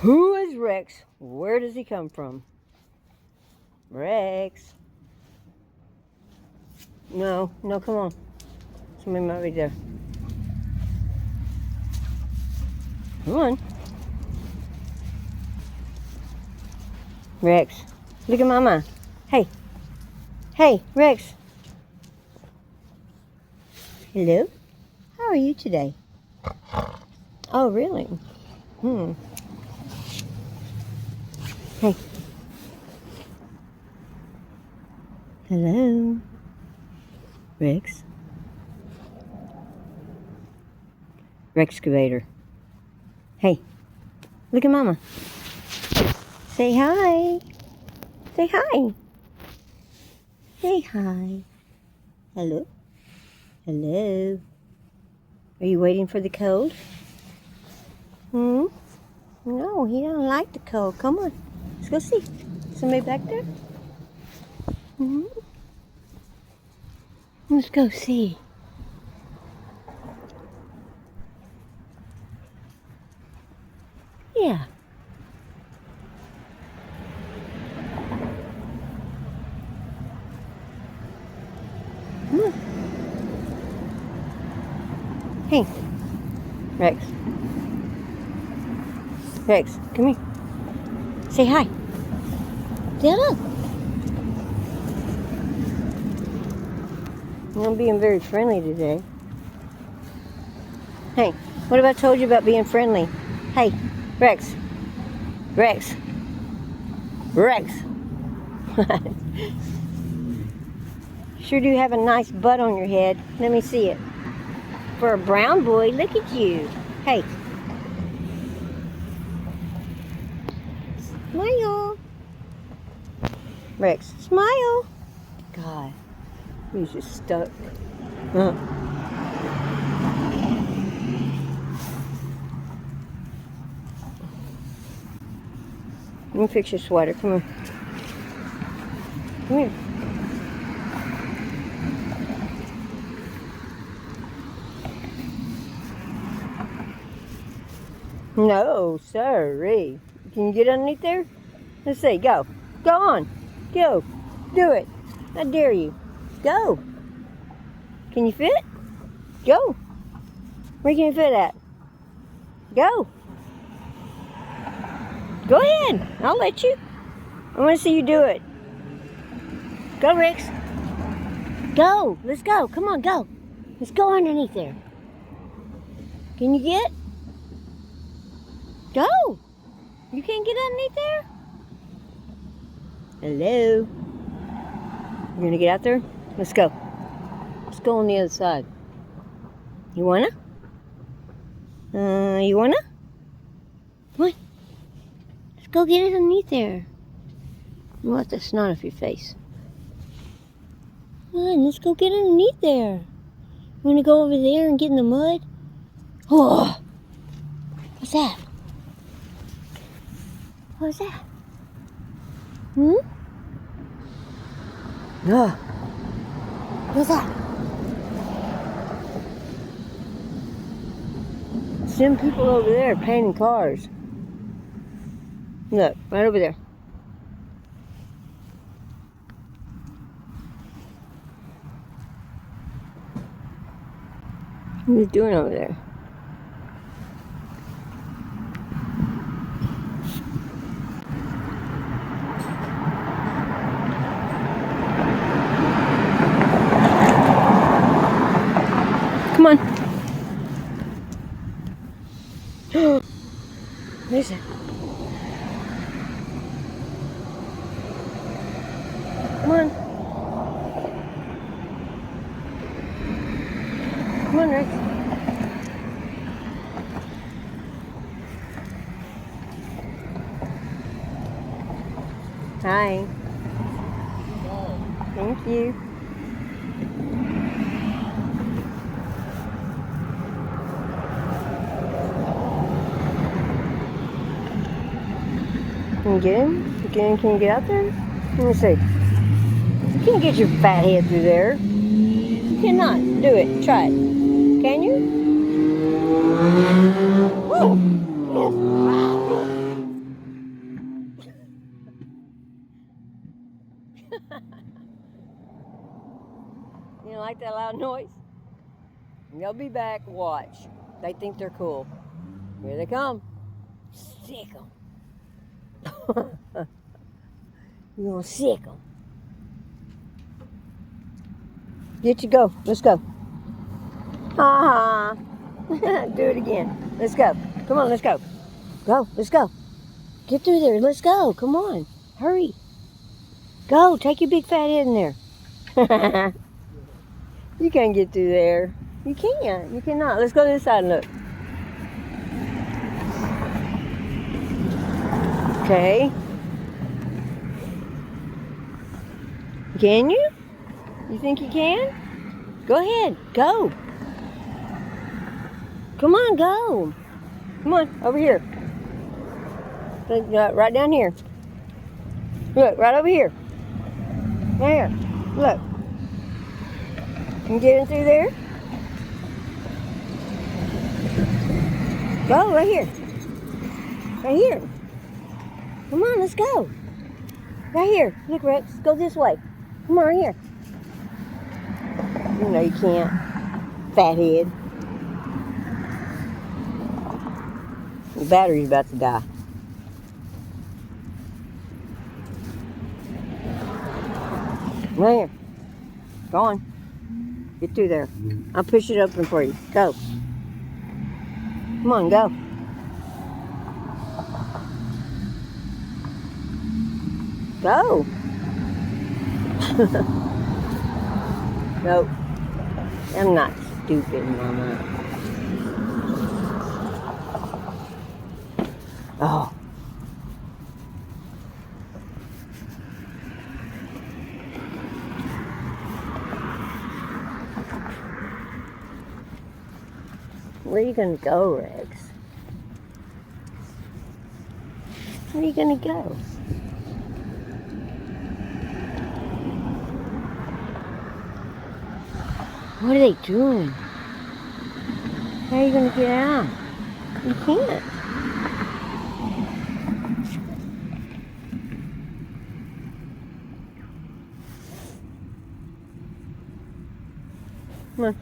Who is Rex? Where does he come from? Rex. No, come on. Somebody might be there. Come on. Rex. Look at Mama. Hey. Hey, Rex. Hello? How are you today? Oh, really? Hey. Hello? Rex? Rexcavator. Hey. Look at Mama. Say hi. Say hi. Say hi. Hello? Hello? Are you waiting for the cold? No, he don't like the cold. Come on. Let's go see. Somebody back there? Let's go see. Yeah. Come on. Hey, Rex. Rex, come here. Say hi. Say hello. I'm being very friendly today. Hey, what have I told you about being friendly? Hey, Rex. Rex. Rex. Sure do have a nice butt on your head. Let me see it. For a brown boy, look at you. Hey. Smile. Rex, smile. God, he's just stuck. Let me fix your sweater. Come here. Come here. No, sorry. Can you get underneath there? Let's see. Go. Go on. Go. Do it. I dare you. Go. Can you fit? Go. Where can you fit at? Go. Go ahead. I'll let you. I want to see you do it. Go, Rex. Go. Let's go. Come on, go. Let's go underneath there. Can you get? Go. You can't get underneath there? Hello? You gonna get out there? Let's go. Let's go on the other side. You wanna? You wanna? Come on. Let's go get it underneath there. You want the snot off your face. Come on, let's go get underneath there. You wanna go over there and get in the mud? Oh! What's that? What's that? Oh. What's that? Some people over there painting cars. Look, right over there. What are you doing over there? Come on. Listen. Come on. Come on, Rex. Hi. Thank you. Can you get him? Can you get out there? Let me see. You can't get your fat head through there. You cannot. Do it. Try it. Can you? Whoa. like that loud noise? They'll be back. Watch. They think they're cool. Here they come. Sick them. You're gonna sick them. Get you go. Let's go. Ha ha. Do it again. Let's go. Come on, let's go. Go. Let's go. Get through there. Let's go. Come on. Hurry. Go. Take your big fat head in there. You can't get through there. You can't. You cannot. Let's go to this side and look. Okay. Can you? You think you can? Go ahead. Go. Come on, go. Come on, over here. Right down here. Look, right over here. Right here. Look. Can you get in through there? Go, right here. Right here. Come on, let's go. Right here. Look, Rex, go this way. Come on, right here. You know you can't. Fathead. The battery's about to die. Right here. Go on. Get through there. I'll push it open for you. Go. Come on, go. Go. Nope. I'm not stupid, Mama. Oh. Where are you gonna go, Rex? Where are you gonna go? What are they doing? How are you gonna get out? You can't. Come on.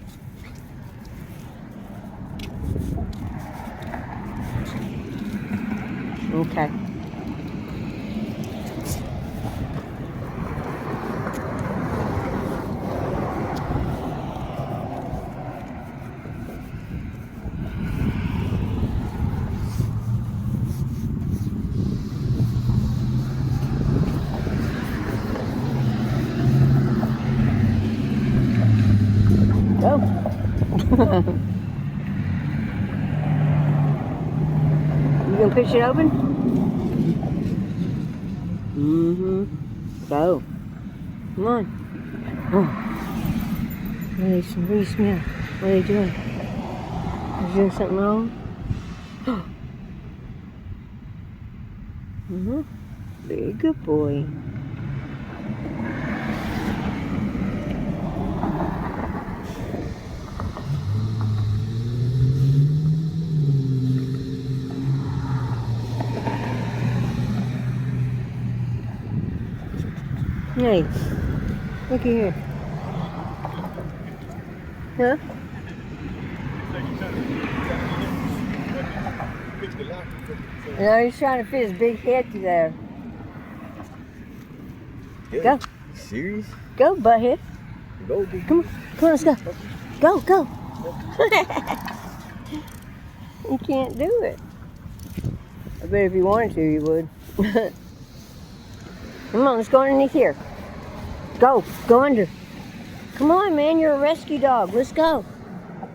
Okay. Go. You gonna push it open? Go. Come on. Oh. What do you smell? What are they doing? Are they doing something wrong? Very good boy. Hey, look here. Huh? No, he's trying to fit his big head through there. Yeah. Go. Serious? Go, butthead. Go, dude. Come on, let's go. Go, go. You can't do it. I bet if you wanted to, you would. Come on, let's go underneath here. Go under. Come on, man, you're a rescue dog. Let's go.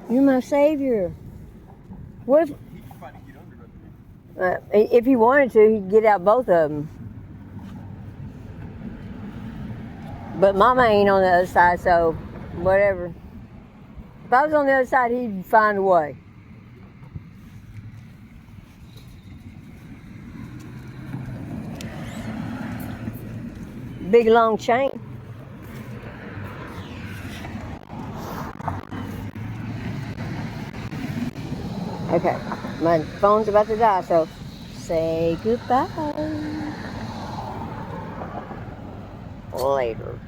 You're my savior. What if he wanted to, he'd get out both of them. But Mama ain't on the other side, so whatever. If I was on the other side, he'd find a way. Big long chain. Okay, my phone's about to die, so say goodbye. Later.